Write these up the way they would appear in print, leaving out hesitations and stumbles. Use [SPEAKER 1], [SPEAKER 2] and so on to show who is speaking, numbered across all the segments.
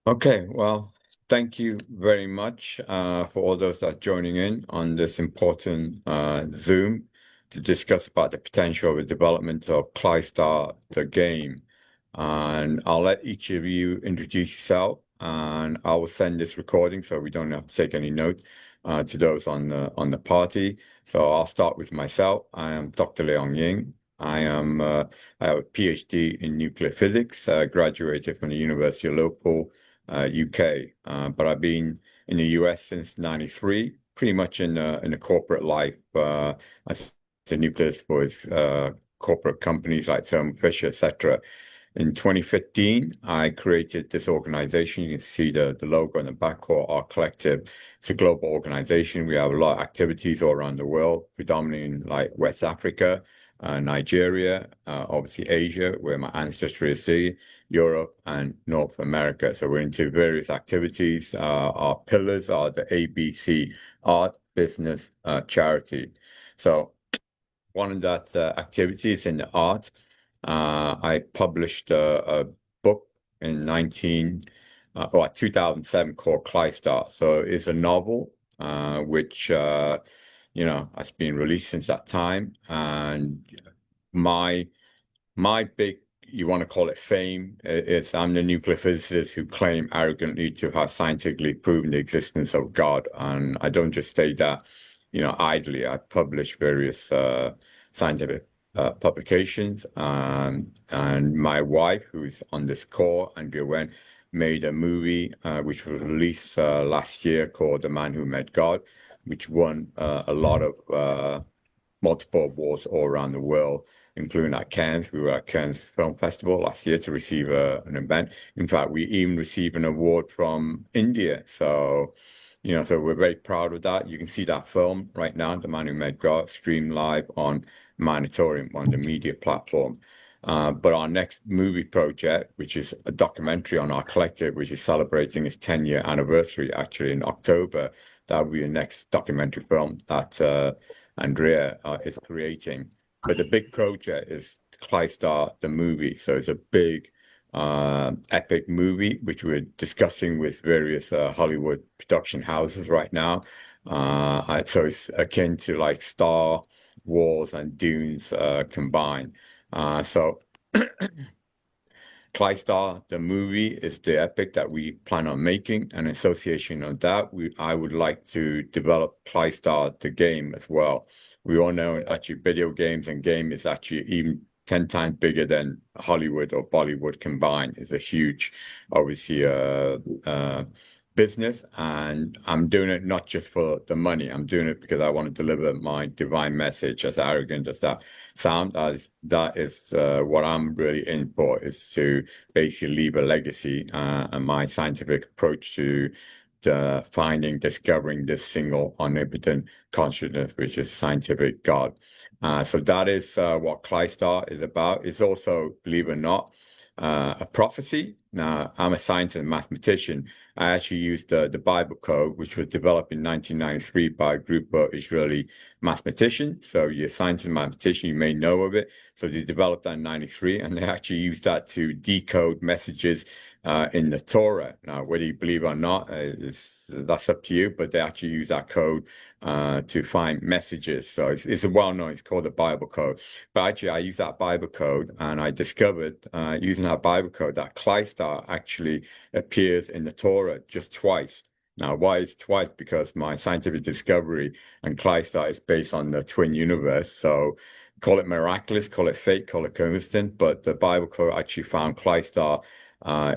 [SPEAKER 1] Okay, well, thank you very much for all those that are joining in on this important Zoom to discuss about the potential of the development of KLYSTAR The Game. And I'll let each of you introduce yourself, and I will send this recording so we don't have to take any notes to those on the party. So I'll start with myself. I am Dr. Leong Ying. I have a PhD in nuclear physics, graduated from the University of Liverpool, UK. But I've been in the US since '93, pretty much in a corporate life. I the nucleus was corporate companies like Thermo Fisher, etc. In 2015, I created this organization. You can see the logo on the back called Our Collective. It's a global organization. We have a lot of activities all around the world, predominantly in like West Africa, Nigeria, obviously Asia, where my ancestry is, Europe, and North America. So we're into various activities. Our pillars are the ABC, art, business, charity. So one of that activity is in the art. I published a book in 2007 called KLYSTAR. So it's a novel which has been released since that time. And my my big, you want to call it fame, is I'm the nuclear physicist who claim arrogantly to have scientifically proven the existence of God. And I don't just say that, idly. I publish various scientific publications. And my wife, who's on this call, Andrea Wen, made a movie which was released last year called The Man Who Met God, which won a lot of multiple awards all around the world, including at Cannes. We were at Cannes Film Festival last year to receive an event. In fact, we even received an award from India. So we're very proud of that. You can see that film right now, The Man Who Made God, streamed live on Manitorium on the media platform. But our next movie project, which is a documentary on our collective, which is celebrating its 10-year anniversary actually in October, that will be the next documentary film that Andrea is creating. But the big project is KLYSTAR, the movie. So it's a big, epic movie, which we're discussing with various Hollywood production houses right now. So it's akin to like Star Wars and Dunes combined. So KLYSTAR, the movie, is the epic that we plan on making. An association of that, I would like to develop KLYSTAR, the game, as well. We all know actually video games and game is actually even 10 times bigger than Hollywood or Bollywood combined. It's a huge, obviously, business. And I'm doing it not just for the money. I'm doing it because I want to deliver my divine message, as arrogant as that sound. That is what I'm really in for, is to basically leave a legacy, and my scientific approach to finding, discovering this single omnipotent consciousness, which is scientific God. So that is what KLYSTAR is about. It's also, believe it or not, a prophecy. Now, I'm a scientist and mathematician. I actually used the Bible code, which was developed in 1993 by a group of Israeli mathematicians. So you're a scientist and mathematician, you may know of it. So they developed that in 93, and they actually used that to decode messages in the Torah. Now, whether you believe it or not, that's up to you, but they actually use that code to find messages. So it's a well-known, it's called the Bible code. But actually, I use that Bible code, and I discovered using that Bible code that KLYSTAR actually appears in the Torah just twice. Now, why is twice? Because my scientific discovery and KLYSTAR is based on the twin universe. So call it miraculous, call it fate, call it coincidence, but the Bible code actually found KLYSTAR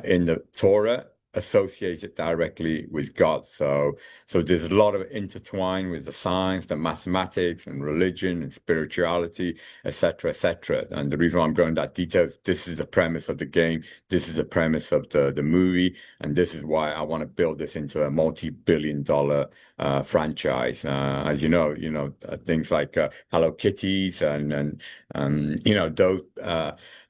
[SPEAKER 1] in the Torah associated directly with God. So there's a lot of intertwine with the science, the mathematics, and religion and spirituality, etc., etc. And the reason why I'm going into that detail is this is the premise of the game, this is the premise of the movie, and this is why I want to build this into a multi-billion-dollar franchise. As things like Hello Kitties and those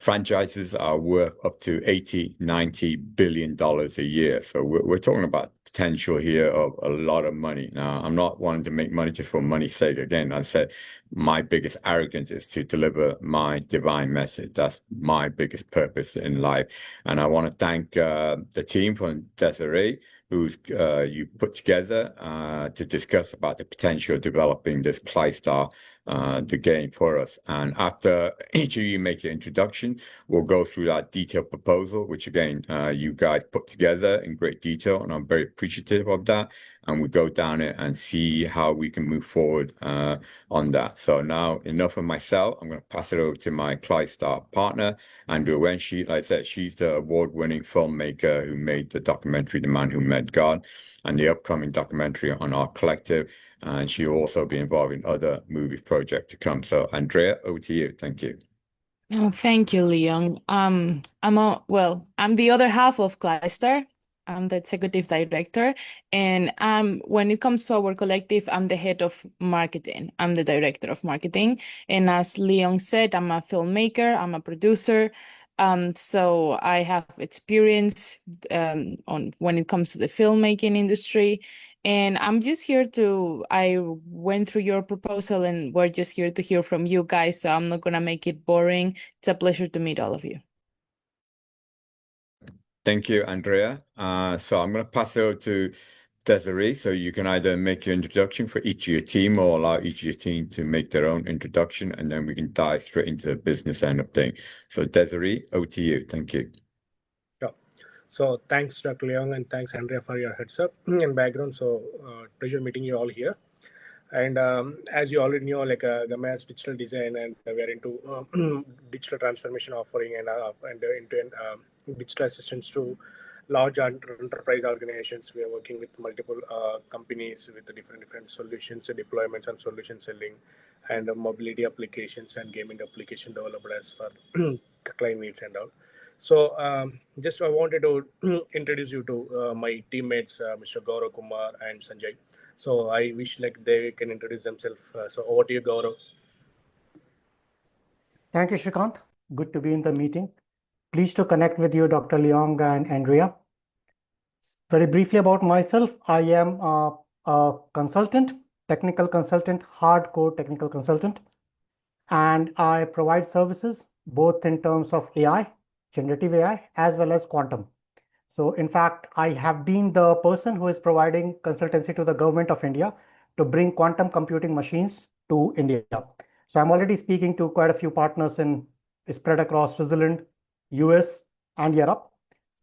[SPEAKER 1] franchises are worth up to 80, $90 billion a year. So we're talking about potential here of a lot of money. Now, I'm not wanting to make money just for money's sake. Again, I said my biggest arrogance is to deliver my divine message. That's my biggest purpose in life. And I want to thank the team from Desiree, who's you put together to discuss about the potential of developing this KLYSTAR the game for us. And after each of you make your introduction, we'll go through that detailed proposal, which again, you guys put together in great detail, and I'm very appreciative of that. And we go down it and see how we can move forward on that. So now, enough of myself. I'm going to pass it over to my KLYSTAR partner, Andrew Wenshi. Like I said, she's the award-winning filmmaker who made the documentary The Man Who Met God and the upcoming documentary on our collective. And she'll also be involved in other movie projects to come. So, Andrea, over to you. Thank you.
[SPEAKER 2] Oh, thank you, Leon. I'm the other half of KLYSTAR. I'm the executive director, and when it comes to our collective, I'm the head of marketing. I'm the director of marketing, and as Leon said, I'm a filmmaker. I'm a producer. So I have experience on when it comes to the filmmaking industry, and I'm just here I went through your proposal and we're just here to hear from you guys, so I'm not gonna make it boring. It's a pleasure to meet all of you.
[SPEAKER 1] Thank you, Andrea. So I'm going to pass it over to Desiree, so you can either make your introduction for each of your team or allow each of your team to make their own introduction, and then we can dive straight into the business end of things. So Desiree, over to you. Thank you.
[SPEAKER 3] Yeah. So thanks, Dr. Leong, and thanks, Andrea, for your heads up and background. So pleasure meeting you all here. And as you already know, like Gamma has digital design, and we are into digital transformation offering and into digital assistance to large enterprise organizations. We are working with multiple companies with the different solutions, deployments, and solution selling, and mobility applications and gaming application developers for client needs and all. So just I wanted to introduce you to my teammates, Mr. Gaurav Kumar and Sanjay. So I wish like they can introduce themselves. So over to you, Gaurav.
[SPEAKER 4] Thank you, Shrikant. Good to be in the meeting. Pleased to connect with you, Dr. Leong and Andrea. Very briefly about myself, I am a consultant, technical consultant, hardcore technical consultant, and I provide services both in terms of AI, generative AI, as well as quantum. So in fact, I have been the person who is providing consultancy to the government of India to bring quantum computing machines to India. So I'm already speaking to quite a few partners spread across Switzerland, US, and Europe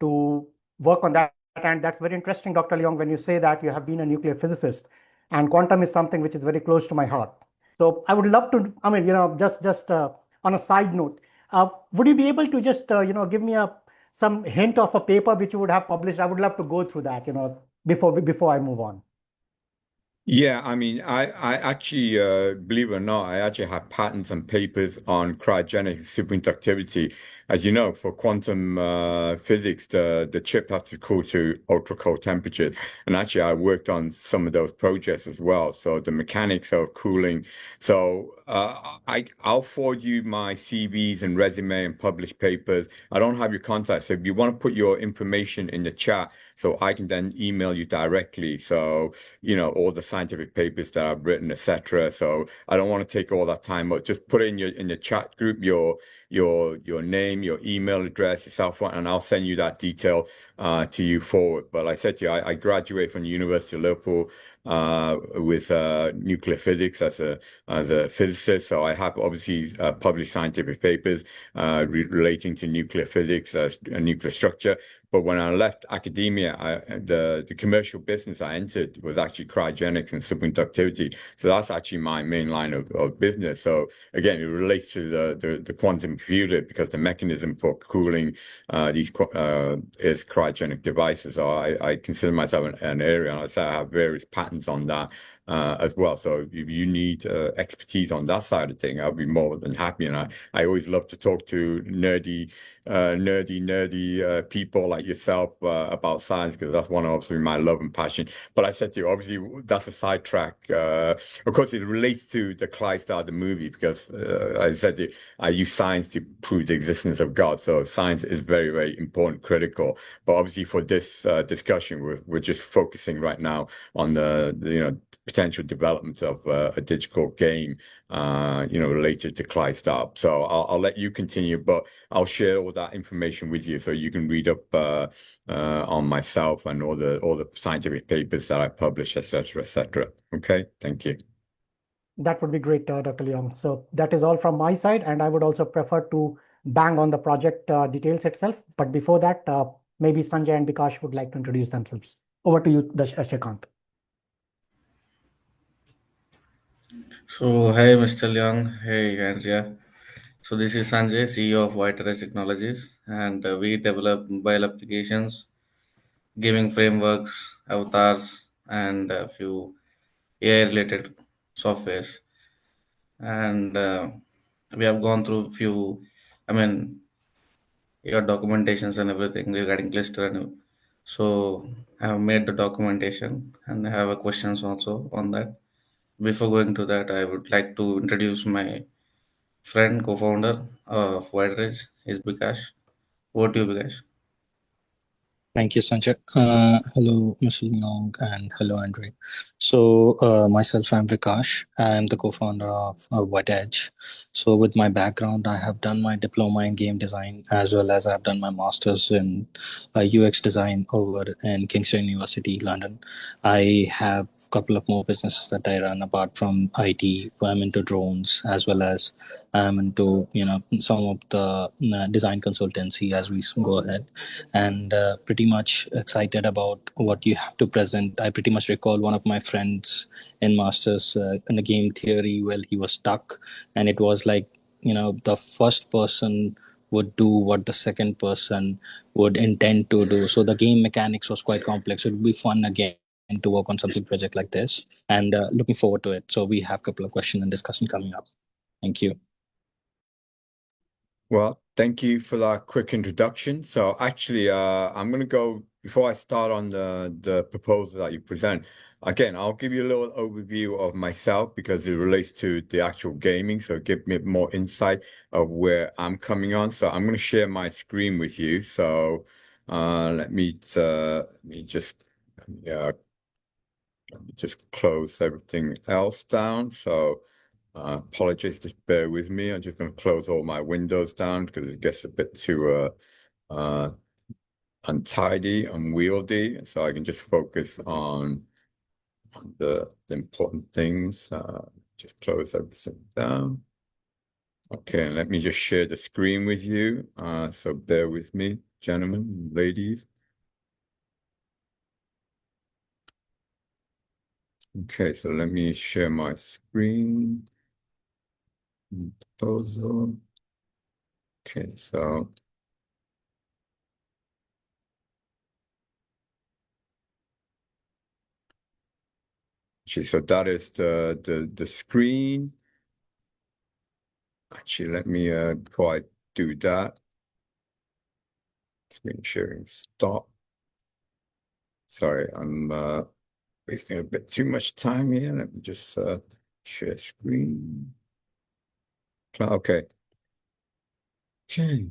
[SPEAKER 4] to work on that. And that's very interesting, Dr. Leong, when you say that you have been a nuclear physicist, and quantum is something which is very close to my heart. So I would love to, I mean, just on a side note, would you be able to just, give me some hint of a paper which you would have published? I would love to go through that, before I move on.
[SPEAKER 1] Yeah, I mean, I actually, believe it or not, I actually have patents and papers on cryogenic superconductivity. As you know, for quantum physics, the chip has to cool to ultra cold temperatures. And actually, I worked on some of those projects as well. So the mechanics of cooling. So I'll forward you my CVs and resume and published papers. I don't have your contact, so if you want to put your information in the chat, so I can then email you directly. So all the scientific papers that I've written, etc. So I don't want to take all that time, but just put it in your chat group your name, your email address, your cell phone, and I'll send you that detail to you forward. But like I said to you, I graduated from the University of Liverpool with nuclear physics as a physicist. So I have obviously published scientific papers relating to nuclear physics, nuclear structure. But when I left academia, the commercial business I entered was actually cryogenics and superconductivity. So that's actually my main line of business. So again, it relates to the quantum computer because the mechanism for cooling these is cryogenic devices. So I consider myself an area, and I say I have various patents on that as well. So if you need expertise on that side of thing, I'll be more than happy. And I always love to talk to nerdy people like yourself about science, because that's one of obviously my love and passion. But I said to you, obviously that's a sidetrack. Of course, it relates to the KLYSTAR the movie, because I said to you, I use science to prove the existence of God. So science is very, very important, critical. But obviously for this discussion, we're just focusing right now on the potential development of a digital game, related to KLYSTAR. So I'll let you continue, but I'll share all that information with you so you can read up on myself and all the scientific papers that I publish, etc., etc. Okay, thank you.
[SPEAKER 4] That would be great, Dr. Leong. So that is all from my side, and I would also prefer to bang on the project details itself. But before that, maybe Sanjay and Vikash would like to introduce themselves. Over to you, Shashikant.
[SPEAKER 5] So, hi, Mr. Leong. Hey, Andrea. So, this is Sanjay, CEO of White Array Technologies, and we develop mobile applications, gaming frameworks, avatars, and a few AI related softwares. And we have gone through few, I mean, your documentations and everything regarding cluster. And so, I have made the documentation and I have a questions also on that. Before going to that, I would like to introduce my friend, co-founder of Wideridge is Bikash. Over to you, Bikash.
[SPEAKER 6] Thank you, Sanjay. Hello, Mr. Leong, and hello, Andre. So, myself, I'm Vikash. I'm the co-founder of White Edge. So, with my background, I have done my diploma in game design, as well as I've done my master's in UX design over in Kingston University, London. I have a couple of more businesses that I run apart from IT. I'm into drones, as well as I'm into some of the design consultancy as we go ahead, and pretty much excited about what you have to present. I pretty much recall one of my friends in masters in a game theory. Well, he was stuck, and it was like the first person would do what the second person would intend to do. So the game mechanics was quite complex. It would be fun again to work on something project like this, and looking forward to it. So we have a couple of questions and discussion coming up. Thank you.
[SPEAKER 1] Well, thank you for that quick introduction. So actually, I'm going to go, before I start on the proposal that you present, again, I'll give you a little overview of myself because it relates to the actual gaming. So give me more insight of where I'm coming on. So I'm going to share my screen with you. So let me just close everything else down. So apologies, just bear with me. I'm just going to close all my windows down because it gets a bit too untidy, unwieldy. So I can just focus on the important things. Just close everything down. Okay, let me just share the screen with you. So bear with me, gentlemen, ladies. Okay, so let me share my screen. Proposal. Okay, so that is the screen. Actually, let me before I do that, screen sharing stop. Sorry, I'm wasting a bit too much time here. Let me just share screen. Okay. Okay.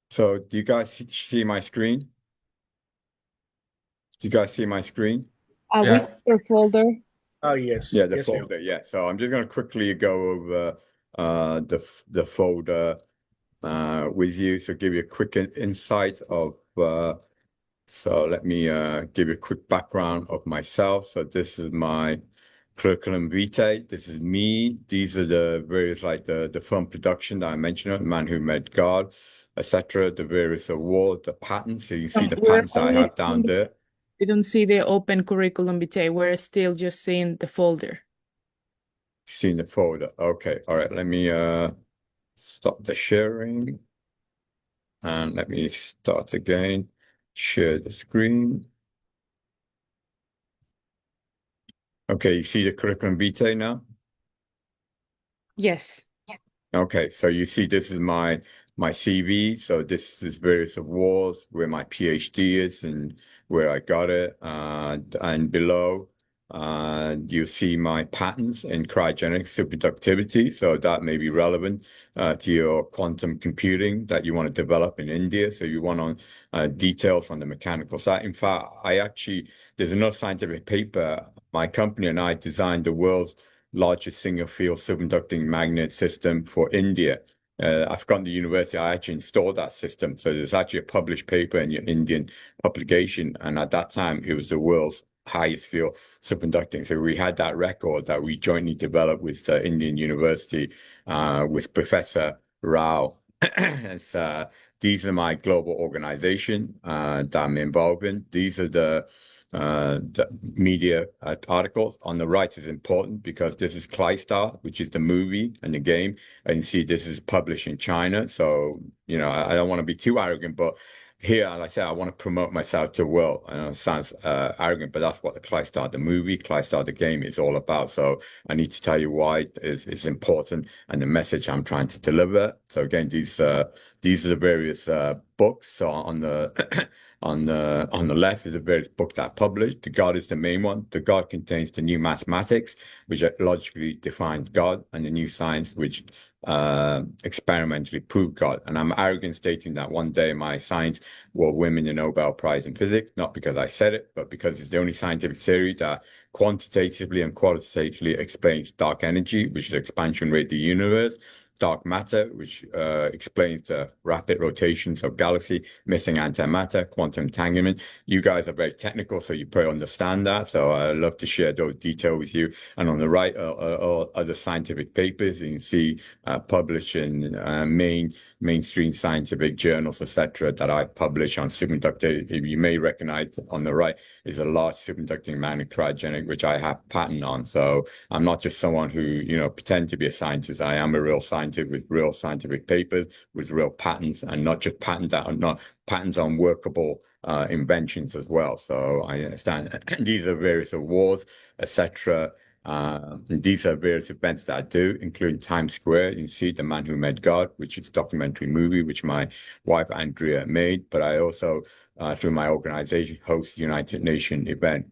[SPEAKER 1] So do you guys see my screen? Do you guys see my screen?
[SPEAKER 2] We see your folder.
[SPEAKER 3] Oh, yes.
[SPEAKER 1] Yeah, the
[SPEAKER 3] Yes,
[SPEAKER 1] folder. Yeah. So I'm just going to quickly go over the folder with you. So give you a quick insight of so let me give you a quick background of myself. So this is my curriculum vitae. This is me. These are the various, like the film production that I mentioned, Man Who Met God, etc. The various awards, the patents. So you can see the patents that I have down there.
[SPEAKER 2] We don't see the open curriculum vitae. We're still just seeing the folder.
[SPEAKER 1] Seeing the folder. Okay. All right. Let me stop the sharing. And let me start again. Share the screen. Okay, you see the curriculum vitae now?
[SPEAKER 2] Yes.
[SPEAKER 1] Okay, so you see this is my CV. So this is various awards where my PhD is and where I got it. And below, you see my patents in cryogenic superconductivity. So that may be relevant to your quantum computing that you want to develop in India. So you want on details on the mechanical side. In fact, there's another scientific paper. My company and I designed the world's largest single field superconducting magnet system for India. I've forgotten the university. I actually installed that system. So there's actually a published paper in your Indian publication. And at that time, it was the world's highest field superconducting. So we had that record that we jointly developed with the Indian University, with Professor Rao. These are my global organization that I'm involved in. These are the media articles. On the right is important because this is KLYSTAR, which is the movie and the game. And you see this is published in China. So, I don't want to be too arrogant, but here, like I said, I want to promote myself to the world. I know it sounds arrogant, but that's what the KLYSTAR, the movie, KLYSTAR, the game is all about. So I need to tell you why it's important and the message I'm trying to deliver. So again, these are the various books. So on the on the left is the various books that I published. The God is the main one. The God contains the new mathematics, which logically defines God, and the new science, which experimentally prove God. And I'm arrogant stating that one day my science will win the Nobel Prize in physics, not because I said it, but because it's the only scientific theory that quantitatively and qualitatively explains dark energy, which is the expansion rate of the universe, dark matter, which explains the rapid rotations of galaxy, missing antimatter, quantum entanglement. You guys are very technical, so you probably understand that. So I'd love to share those details with you. And on the right are other scientific papers you can see published in mainstream scientific journals, etc., that I publish on superconductor. You may recognize on the right is a large superconducting magnet cryogenic, which I have patent on. So I'm not just someone who, pretend to be a scientist. I am a real scientist with real scientific papers, with real patents, and not just patents that are not patents on workable inventions as well. So I understand these are various awards, etc. These are various events that I do, including Times Square. You can see The Man Who Made God, which is a documentary movie, which my wife Andrea made. But I also, through my organization, host the United Nations event.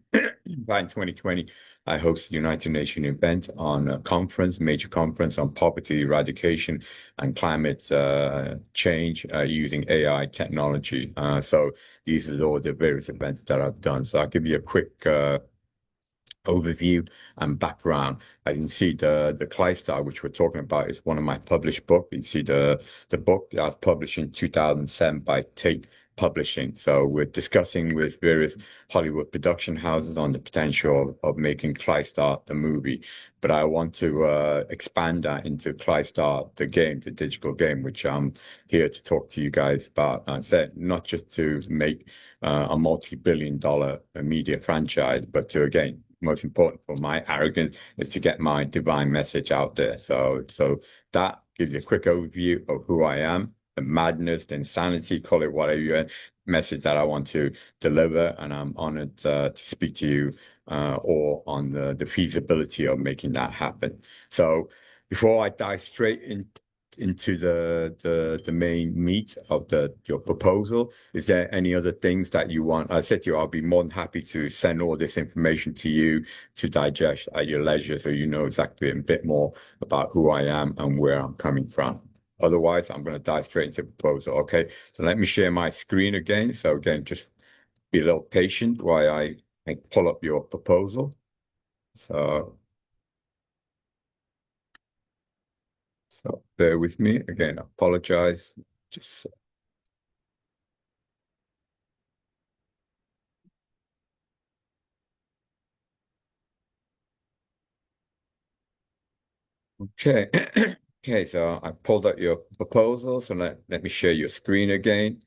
[SPEAKER 1] Back in 2020, I hosted the United Nations event on a conference, major conference on poverty eradication and climate change using AI technology. So these are all the various events that I've done. So I'll give you a quick overview and background. I can see the KLYSTAR, which we're talking about, is one of my published books. You can see the book that was published in 2007 by Tate Publishing. So we're discussing with various Hollywood production houses on the potential of making KLYSTAR the movie. But I want to expand that into KLYSTAR the game, the digital game, which I'm here to talk to you guys about. I said not just to make a multi-billion-dollar media franchise, but to, again, most important for my arrogance is to get my divine message out there. So that gives you a quick overview of who I am, the madness, the insanity, call it whatever you want, message that I want to deliver. And I'm honored to speak to you all on the feasibility of making that happen. So before I dive straight into the main meat of your proposal, is there any other things that you want? I said to you, I'll be more than happy to send all this information to you to digest at your leisure, so you know exactly a bit more about who I am and where I'm coming from. Otherwise, I'm going to dive straight into the proposal. Okay, so let me share my screen again. So again, just be a little patient while I pull up your proposal. So bear with me. Again, I apologize. Just okay. Okay, so I pulled up your proposal. So let me share your screen again.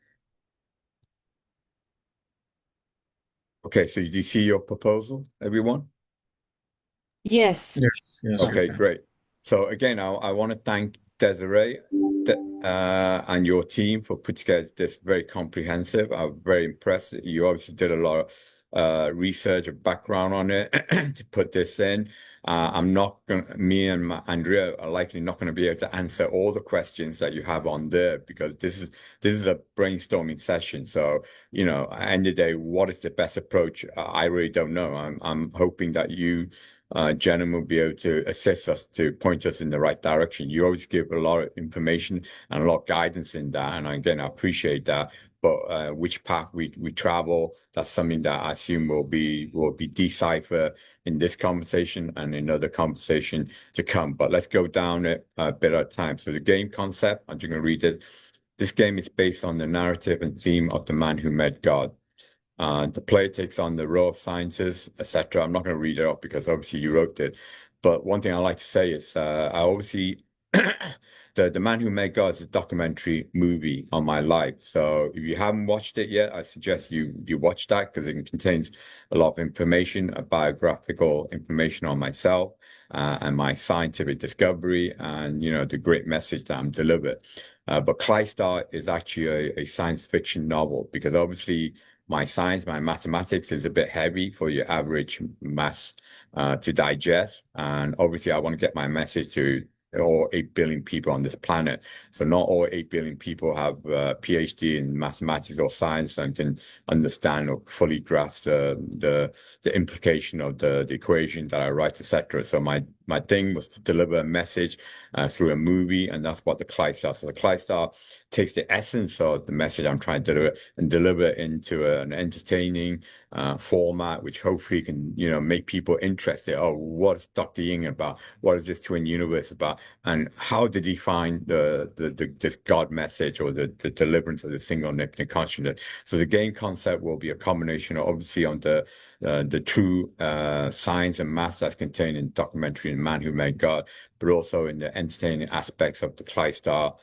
[SPEAKER 1] Okay, so do you see your proposal, everyone?
[SPEAKER 2] Yes.
[SPEAKER 5] Yes.
[SPEAKER 1] Okay, great. So again, I want to thank Desiree and your team for putting together this very comprehensive. I'm very impressed. You obviously did a lot research or background on it to put this in. Me and Andrea are likely not going to be able to answer all the questions that you have on there, because this is a brainstorming session. So, at the end of the day, what is the best approach? I really don't know. I'm hoping that you gentlemen will be able to assist us, to point us in the right direction. You always give a lot of information and a lot of guidance in that, and again, I appreciate that. But which path we travel, that's something that I assume will be deciphered in this conversation and in other conversation to come. But let's go down it a bit at a time. So the game concept, I'm just going to read it. This game is based on the narrative and theme of the man who met God. The player takes on the role of scientist, etc. I'm not going to read it up because obviously you wrote it. But one thing I like to say is I obviously the Man Who Made God is a documentary movie on my life. So if you haven't watched it yet, I suggest you watch that, because it contains a lot of information, biographical information on myself and my scientific discovery, and the great message that I'm delivered. But KLYSTAR is actually a science fiction novel, because obviously my science, my mathematics is a bit heavy for your average mass to digest. And obviously I want to get my message to all 8 billion people on this planet. So not all 8 billion people have a PhD in mathematics or science and can understand or fully grasp the implication of the equation that I write, etc. So my thing was to deliver a message through a movie, and that's what the KLYSTAR. So the KLYSTAR takes the essence of the message I'm trying to deliver and deliver it into an entertaining format, which hopefully can, make people interested. Oh, what is Dr. Ying about? What is this twin universe about? And how did he find this God message, or the deliverance of the single omnipotent consciousness? So the game concept will be a combination, obviously, on the true science and math that's contained in documentary and Man Who Made God, but also in the entertaining aspects of the KLYSTAR.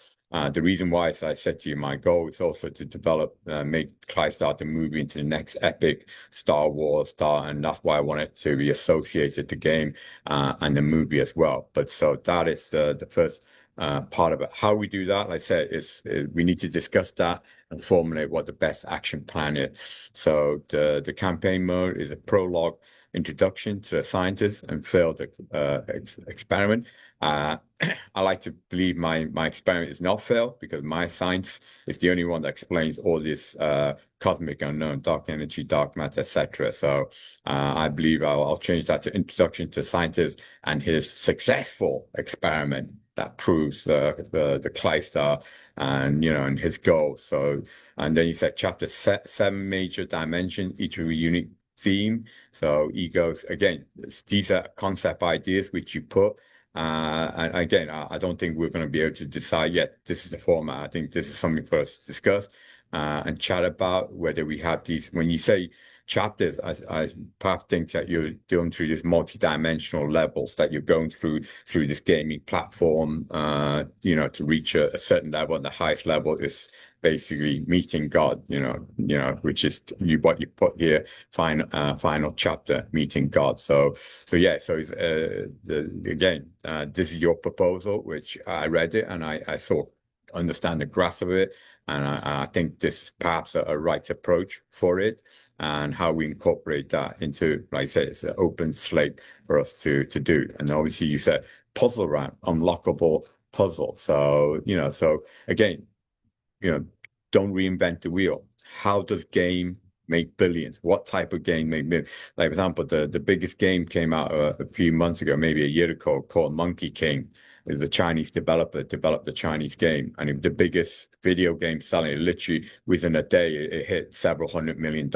[SPEAKER 1] The reason why, as I said to you, my goal is also to develop, make KLYSTAR the movie into the next epic Star Wars star, and that's why I want it to be associated the game and the movie as well. But so that is the first part of it. How we do that, like I said, is we need to discuss that and formulate what the best action plan is. So the campaign mode is a prologue introduction to a scientist and failed experiment. I like to believe my experiment is not failed, because my science is the only one that explains all this cosmic unknown, dark energy, dark matter, etc. So I believe I'll change that to introduction to scientist and his successful experiment that proves the KLYSTAR and and his goal. So, and then you said chapter 7 major dimensions, each with a unique theme. So egos, again, these are concept ideas which you put. And again, I don't think we're going to be able to decide yet. This is the format. I think this is something for us to discuss and chat about, whether we have these. When you say chapters, I perhaps think that you're going through this multi-dimensional levels that you're going through this gaming platform, to reach a certain level. And the highest level is basically meeting God, which is what you put here, final chapter, meeting God. So yeah, so again, this is your proposal, which I read it and I sort of understand the grasp of it, and I think this is perhaps a right approach for it, and how we incorporate that into, like I said, it's an open slate for us to do. And obviously you said puzzle round, unlockable puzzle. So so again, don't reinvent the wheel. How does game make billions? What type of game make billions? Like, for example, the biggest game came out a few months ago, maybe a year ago, called Monkey King. The Chinese developer developed a Chinese game, and it was the biggest video game selling. Literally within a day, it hit several $100 million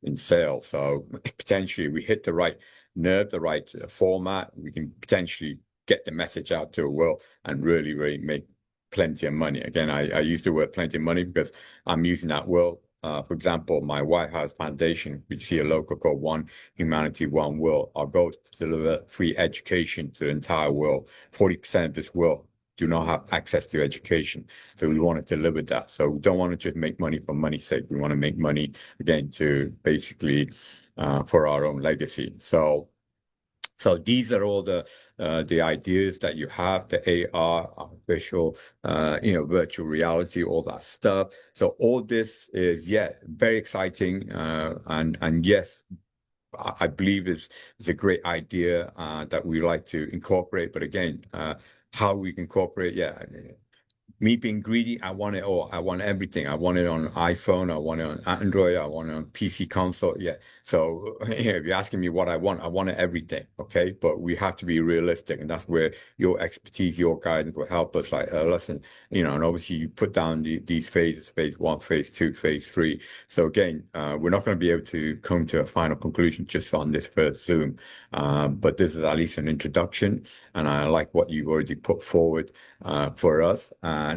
[SPEAKER 1] in sales. So potentially, we hit the right nerve, the right format, we can potentially get the message out to the world and really, really make plenty of money. Again, I use the word plenty of money because I'm using that word. For example, my White House Foundation, we see a logo called One Humanity, One World. Our goal is to deliver free education to the entire world. 40% of this world do not have access to education. So we want to deliver that. So we don't want to just make money for money's sake. We want to make money, again, to basically for our own legacy. So So these are all the ideas that you have, the AR, artificial, virtual reality, all that stuff. So all this is, yeah, very exciting. And yes, I believe is a great idea that we like to incorporate. But again, how we can incorporate, yeah. Me being greedy, I want it all. I want everything. I want it on iPhone. I want it on Android. I want it on PC console. Yeah. So if you're asking me what I want it everything. Okay. But we have to be realistic, and that's where your expertise, your guidance will help us. Like, listen, and obviously you put down these phases: phase 1, phase 2, phase 3. So again, we're not going to be able to come to a final conclusion just on this first Zoom. But this is at least an introduction, and I like what you've already put forward for us. And,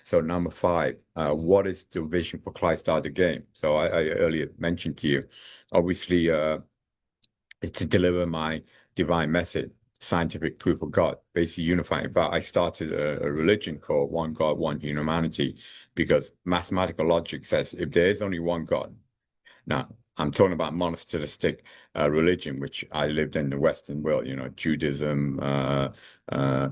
[SPEAKER 1] so number 5, what is the vision for KLYSTAR The Game? So I earlier mentioned to you, obviously, is to deliver my divine message, scientific proof of God, basically unifying. In fact, I started a religion called One God, One Humanity, because mathematical logic says if there is only one God. Now, I'm talking about monotheistic religion, which I lived in the Western world. Judaism,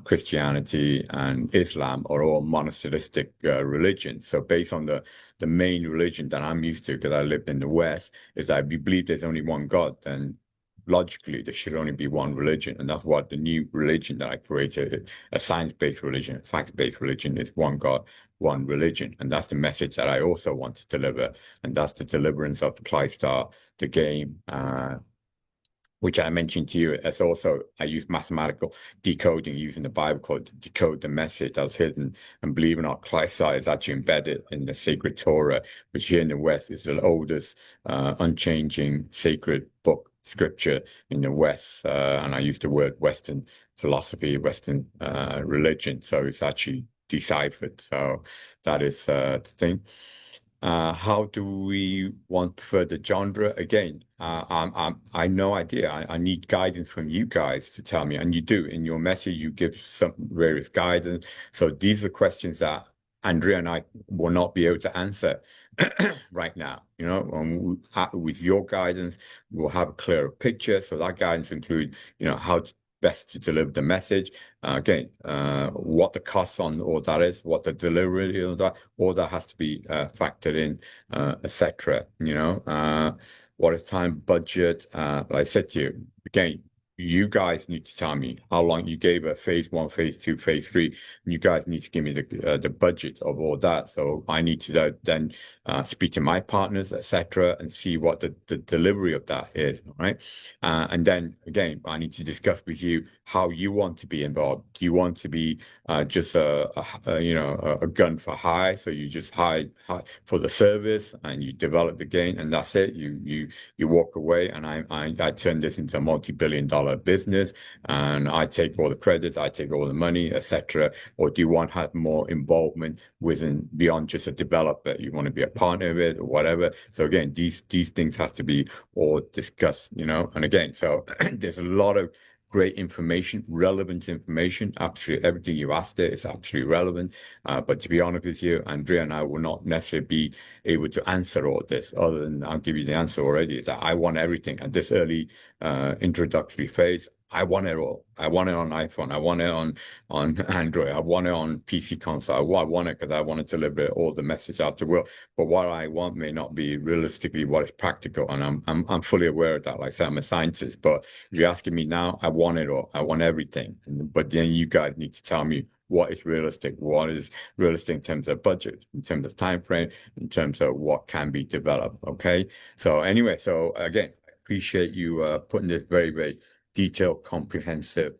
[SPEAKER 1] Christianity, and Islam are all monotheistic religions. So based on the main religion that I'm used to, because I lived in the West, is that if you believe there's only one God, then logically there should only be one religion. And that's what the new religion that I created, a science-based religion, a fact-based religion, is one God, one religion. And that's the message that I also want to deliver. And that's the deliverance of the KLYSTAR, the game, which I mentioned to you. As also, I use mathematical decoding using the Bible code to decode the message that was hidden. And believe it or not, KLYSTAR is actually embedded in the sacred Torah, which here in the West is the oldest, unchanging sacred book, scripture in the West. And I use the word Western philosophy, Western religion. So it's actually deciphered. So that is the thing. How do we want further genre? Again, I no idea. I need guidance from you guys to tell me, and you do in your message. You give some various guidance. So these are questions that Andrea and I will not be able to answer right now. With your guidance, we'll have a clearer picture. So that guidance includes, how best to deliver the message. Again, what the costs on all that is, what the delivery of that, all that has to be factored in, etc. What is time, budget? Like I said to you, again, you guys need to tell me how long you gave a phase 1, phase 2, phase 3. And you guys need to give me the budget of all that. So I need to then speak to my partners, etc., and see what the delivery of that is. All right. And then again, I need to discuss with you how you want to be involved. Do you want to be just a gun for hire? So you just hire for the service and you develop the game and that's it. You walk away, and I turn this into a multi-billion-dollar business, and I take all the credit, I take all the money, etc. Or do you want to have more involvement beyond just a developer? You want to be a partner with or whatever. So again, these things have to be all discussed, and again, so there's a lot of great information, relevant information. Absolutely everything you asked there is absolutely relevant. But to be honest with you, Andrea and I will not necessarily be able to answer all this, other than I'll give you the answer already, is that I want everything at this early introductory phase. I want it all. I want it on iPhone. I want it on Android. I want it on PC console. I want it because I want to deliver all the message out to the world. But what I want may not be realistically what is practical, and I'm fully aware of that. Like I said, I'm a scientist, but if you're asking me now, I want it all. I want everything. But then you guys need to tell me what is realistic, what is realistic in terms of budget, in terms of time frame, in terms of what can be developed. Okay. So anyway, so again, I appreciate you putting this very, very detailed, comprehensive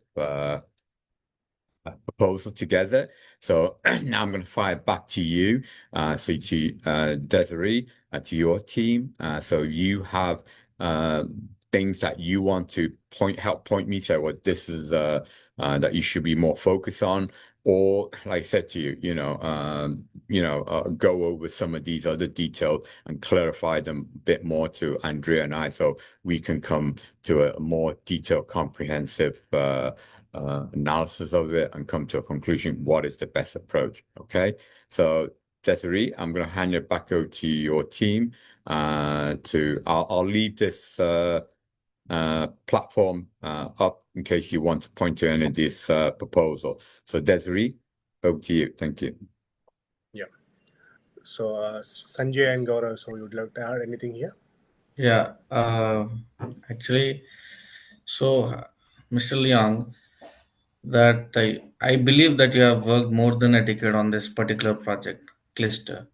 [SPEAKER 1] proposal together. So now I'm going to fire back to you, so to Desiree, to your team. So you have things that you want to help point me to what this is that you should be more focused on, or like I said to you, go over some of these other details and clarify them a bit more to Andrea and I, so we can come to a more detailed, comprehensive analysis of it and come to a conclusion. What is the best approach? Okay, so Desiree, I'm going to hand it back over to your team. I'll leave this platform up in case you want to point to any of these proposals. So Desiree, over to you. Thank you.
[SPEAKER 3] Yeah. So Sanjay and Gaurav, so you would like to add anything here?
[SPEAKER 5] Yeah, actually, so Mr. Leong, that I believe that you have worked more than a decade on this particular project, KLYSTAR,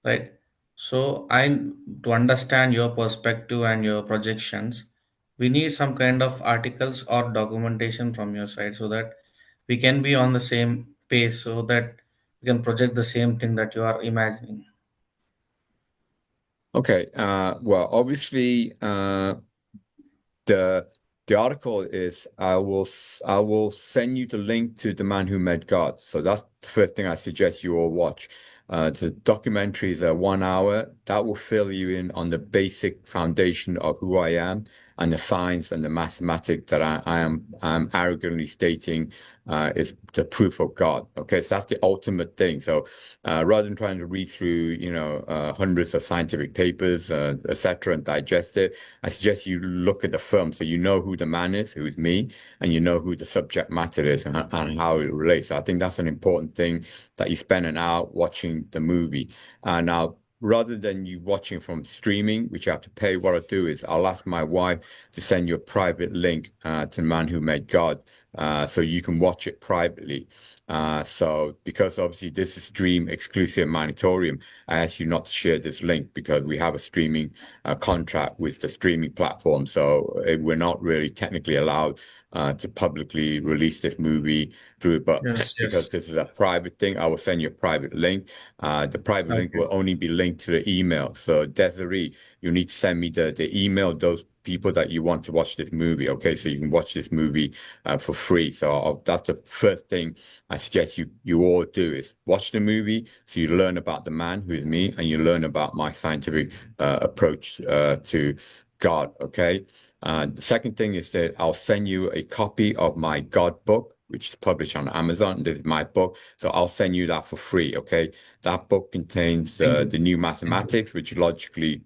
[SPEAKER 5] right? So to understand your perspective and your projections, we need some kind of articles or documentation from your side so that we can be on the same page so that we can project the same thing that you are imagining.
[SPEAKER 1] Okay. Well, obviously, the article is I will send you the link to The Man Who Made God. So that's the first thing I suggest you all watch. The documentary is 1 hour. That will fill you in on the basic foundation of who I am and the science and the mathematics that I'm arrogantly stating is the proof of God. Okay, so that's the ultimate thing. So rather than trying to read through, hundreds of scientific papers, etc., and digest it, I suggest you look at the film so you know who the man is, who is me, and you know who the subject matter is and how it relates. So I think that's an important thing that you spend an hour watching the movie. Now, rather than you watching from streaming, which you have to pay, what I'll do is I'll ask my wife to send you a private link to The Man Who Made God, so you can watch it privately. So because obviously this is stream exclusive Manitorium, I ask you not to share this link because we have a streaming contract with the streaming platform. So we're not really technically allowed to publicly release this movie through, but
[SPEAKER 5] Yes,
[SPEAKER 1] because
[SPEAKER 5] yes.
[SPEAKER 1] this is a private thing, I will send you a private link. The private link
[SPEAKER 5] Okay.
[SPEAKER 1] will only be linked to the email. So Desiree, you need to send me the email, those people that you want to watch this movie. Okay, so you can watch this movie for free. So that's the first thing I suggest you all do is watch the movie so you learn about the man who is me and you learn about my scientific approach to God. Okay. The second thing is that I'll send you a copy of my God book, which is published on Amazon. This is my book, so I'll send you that for free. Okay. That book contains
[SPEAKER 5] Thank you.
[SPEAKER 1] the new
[SPEAKER 5] Thank you.
[SPEAKER 1] mathematics, which logically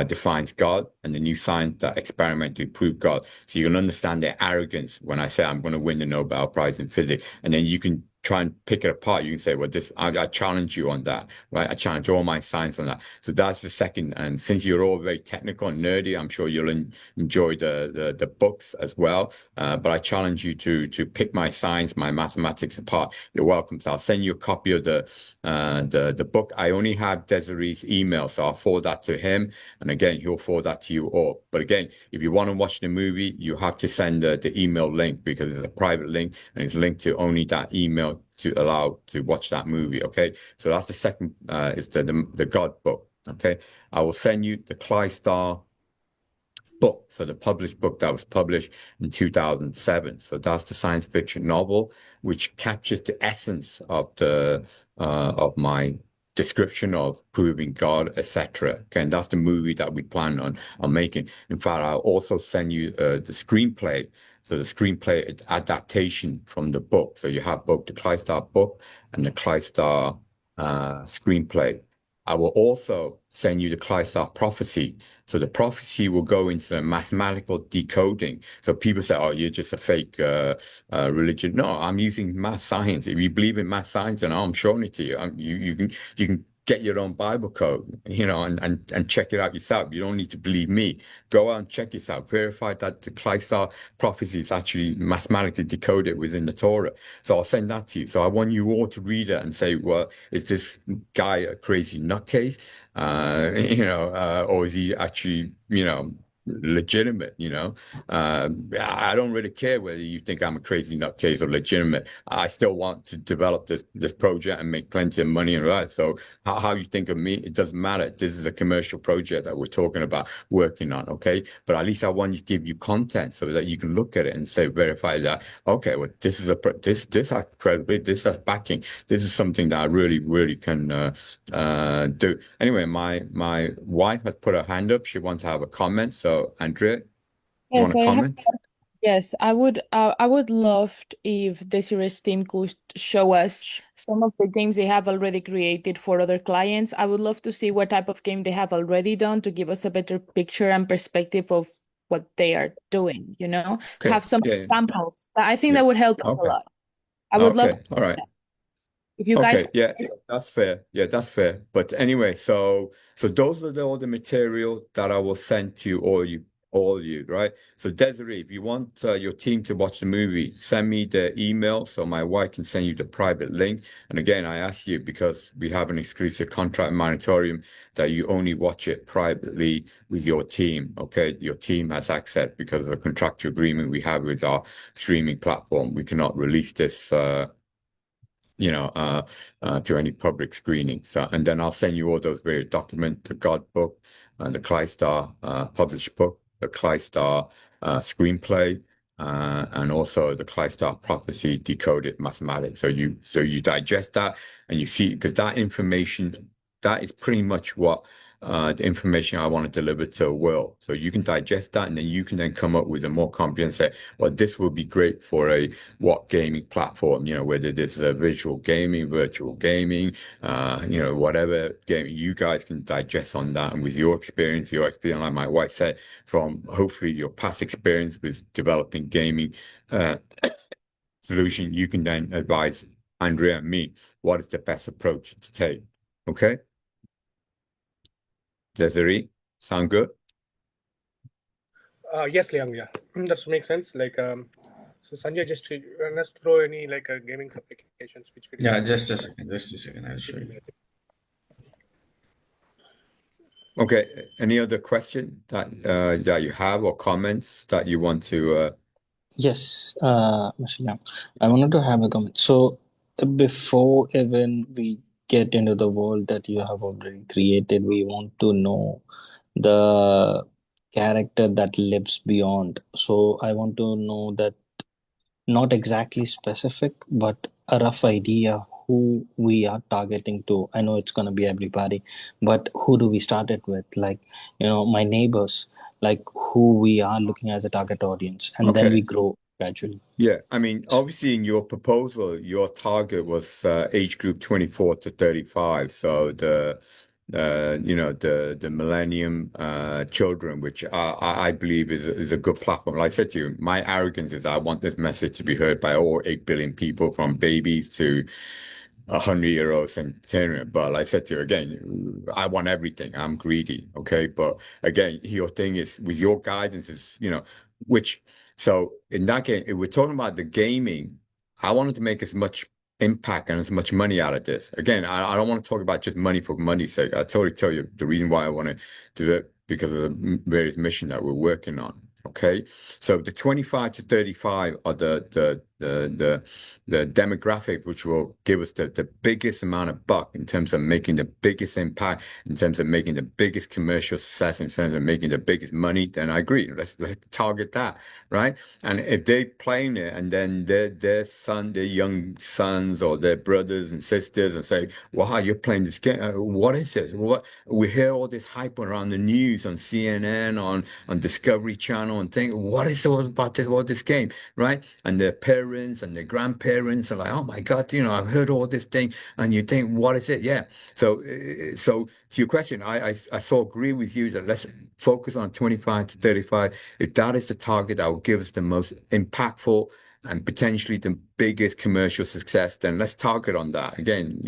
[SPEAKER 1] defines God, and the new science that experiment to prove God. So you can understand their arrogance when I say I'm going to win the Nobel Prize in physics, and then you can try and pick it apart. You can say, well, I challenge you on that, right? I challenge all my science on that. So that's the second. And since you're all very technical and nerdy, I'm sure you'll enjoy the books as well. But I challenge you to pick my science, my mathematics apart. You're welcome. So I'll send you a copy of the book. I only have Desiree's email, so I'll forward that to him. And again, he'll forward that to you all. But again, if you want to watch the movie, you have to send the email link because it's a private link and it's linked to only that email to allow to watch that movie. Okay, so that's the second is the God book. Okay, I will send you the KLYSTAR book, so the published book that was published in 2007. So that's the science fiction novel which captures the essence of my description of proving God, etc. Okay, and that's the movie that we plan on making. In fact, I'll also send you the screenplay. So the screenplay adaptation from the book. So you have both the KLYSTAR book and the KLYSTAR screenplay. I will also send you the KLYSTAR prophecy. So the prophecy will go into the mathematical decoding. So people say, "Oh, you're just a fake religion." No, I'm using math science. If you believe in math science, and I'm showing it to you, you can get your own Bible code, and check it out yourself. You don't need to believe me. Go out and check yourself. Verify that the KLYSTAR prophecy is actually mathematically decoded within the Torah. So I'll send that to you. So I want you all to read it and say, well, is this guy a crazy nutcase? Or is he actually, legitimate? I don't really care whether you think I'm a crazy nutcase or legitimate. I still want to develop this project and make plenty of money and right. So how you think of me, it doesn't matter. This is a commercial project that we're talking about working on, okay? But at least I want to give you content so that you can look at it and say, verify that, okay, well, this has credibility, this has backing, this is something that I really, really can do. Anyway, my wife has put her hand up. She wants to have a comment. So Andrea, you want
[SPEAKER 2] Yes,
[SPEAKER 1] to
[SPEAKER 2] I have.
[SPEAKER 1] comment?
[SPEAKER 2] Yes, I would love if Desiree's team could show us some of the games they have already created for other clients. I would love to see what type of game they have already done to give us a better picture and perspective of what they are doing, you know?
[SPEAKER 1] Okay.
[SPEAKER 2] Have some
[SPEAKER 1] Yeah.
[SPEAKER 2] examples. I think
[SPEAKER 1] Yeah.
[SPEAKER 2] that would help us a
[SPEAKER 1] Okay.
[SPEAKER 2] lot. I would love
[SPEAKER 1] Okay.
[SPEAKER 2] to
[SPEAKER 1] All right.
[SPEAKER 2] that. If you guys
[SPEAKER 1] Okay, yeah, so that's fair. Yeah, that's fair. But anyway, so those are all the material that I will send to all you, right? So Desiree, if you want your team to watch the movie, send me the email so my wife can send you the private link. And again, I ask you because we have an exclusive contract in Monitorium that you only watch it privately with your team. Okay, your team has access because of the contractual agreement we have with our streaming platform. We cannot release this. To any public screening. So, and then I'll send you all those various documents, the God book, the KLYSTAR published book, the KLYSTAR screenplay, and also the KLYSTAR prophecy decoded mathematics. So you digest that and you see because that information that is pretty much what the information I want to deliver to the world. So you can digest that and then you can then come up with a more comprehensive, well, this will be great for a what gaming platform, whether this is a visual gaming, virtual gaming, whatever game you guys can digest on that. And with your experience, like my wife said, from hopefully your past experience with developing gaming solution, you can then advise Andrea and me what is the best approach to take. Okay? Desiree, sound good?
[SPEAKER 3] Yes, Liang, yeah. That makes sense. So Sanjay, just run us through any gaming applications which we
[SPEAKER 5] Yeah, just a second. I'll show you.
[SPEAKER 1] Okay. Any other question that you have or comments that you want to?
[SPEAKER 6] Yes, Mr. Young, I wanted to have a comment. So, before even we get into the world that you have already created, we want to know the character that lives beyond. So, I want to know that not exactly specific, but a rough idea who we are targeting to. I know it's going to be everybody, but who do we start it with? Like, my neighbors, like who we are looking as a target audience, and then
[SPEAKER 1] Okay.
[SPEAKER 6] we grow gradually.
[SPEAKER 1] Yeah, I mean, obviously in your proposal, your target was age group 24 to 35. So the millennium children, which I believe is a good platform. Like I said to you, my arrogance is I want this message to be heard by all 8 billion people, from babies to 100-year-old centenarian. But like I said to you again, I want everything. I'm greedy. Okay. But again, your thing is with your guidance is, which, so in that case, if we're talking about the gaming, I wanted to make as much impact and as much money out of this. Again, I don't want to talk about just money for money's sake. I totally tell you the reason why I want to do it because of the various mission that we're working on. Okay. So the 25 to 35 are the demographic which will give us the biggest amount of buck in terms of making the biggest impact, in terms of making the biggest commercial success, in terms of making the biggest money. Then I agree. Let's target that, right? And if they're playing it and then their young sons or their brothers and sisters and say, wow, you're playing this game. What is this? What we hear all this hype around the news on CNN, on Discovery Channel, and think, what is all about this game, right? And their parents and their grandparents are like, oh my God, I've heard all this thing, and you think, what is it? Yeah. So to your question, I so agree with you that let's focus on 25 to 35. If that is the target that will give us the most impactful and potentially the biggest commercial success, then let's target on that again,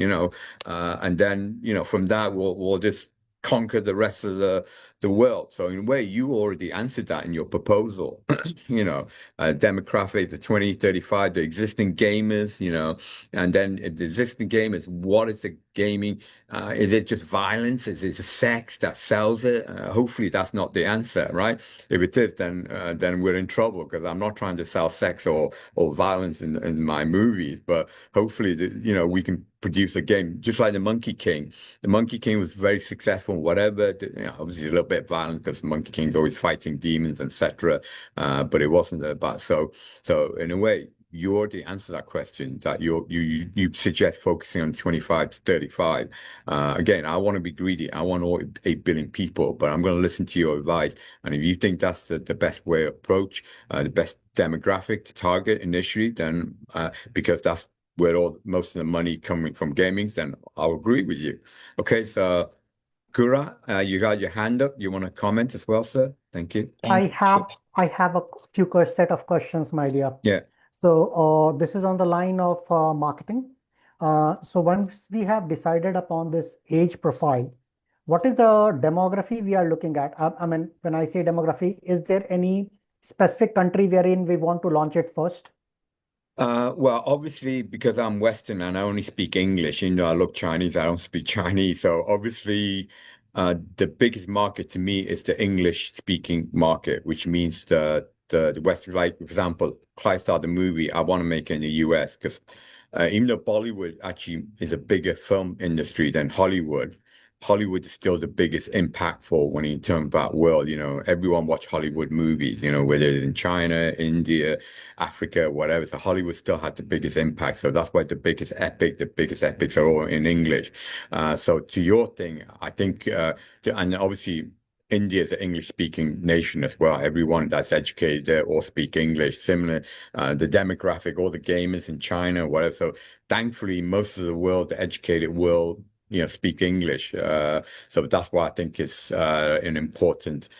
[SPEAKER 1] and then, from that, we'll just conquer the rest of the world. So in a way, you already answered that in your proposal. Demographic, the 20, 35, the existing gamers, and then if the existing gamers, what is the gaming? Is it just violence? Is it just sex that sells it? Hopefully that's not the answer, right? If it is, then we're in trouble because I'm not trying to sell sex or violence in my movies, but hopefully, we can produce a game just like the Monkey King. The Monkey King was very successful, whatever. Obviously a little bit violent because the Monkey King's always fighting demons, etc. But it wasn't about so in a way. You already answered that question that you suggest focusing on 25 to 35. Again, I want to be greedy. I want all 8 billion people, but I'm going to listen to your advice. And if you think that's the best way to approach, the best demographic to target initially, then because that's where most of the money coming from gaming, then I'll agree with you. Okay, so Gura, you got your hand up. You want to comment as well, sir? Thank you.
[SPEAKER 4] I
[SPEAKER 6] Thank you.
[SPEAKER 4] have a few set of questions, my dear.
[SPEAKER 1] Yeah.
[SPEAKER 4] So this is on the line of marketing. So once we have decided upon this age profile, what is the demography we are looking at? I mean, when I say demography, is there any specific country wherein we want to launch it first?
[SPEAKER 1] Well, obviously, because I'm Western and I only speak English, I look Chinese, I don't speak Chinese. So obviously, the biggest market to me is the English speaking market, which means the Western, like, for example, KLYSTAR the movie, I want to make it in the US because even though Bollywood actually is a bigger film industry than Hollywood, Hollywood is still the biggest impactful when you talk about world. Everyone watch Hollywood movies, whether it's in China, India, Africa, whatever. So Hollywood still had the biggest impact. So that's why the biggest epics are all in English. So to your thing, I think, and obviously India is an English-speaking nation as well. Everyone that's educated there all speak English. Similar, the demographic, all the gamers in China, whatever. So thankfully, most of the world, the educated world, speak English. So that's why I think it's an important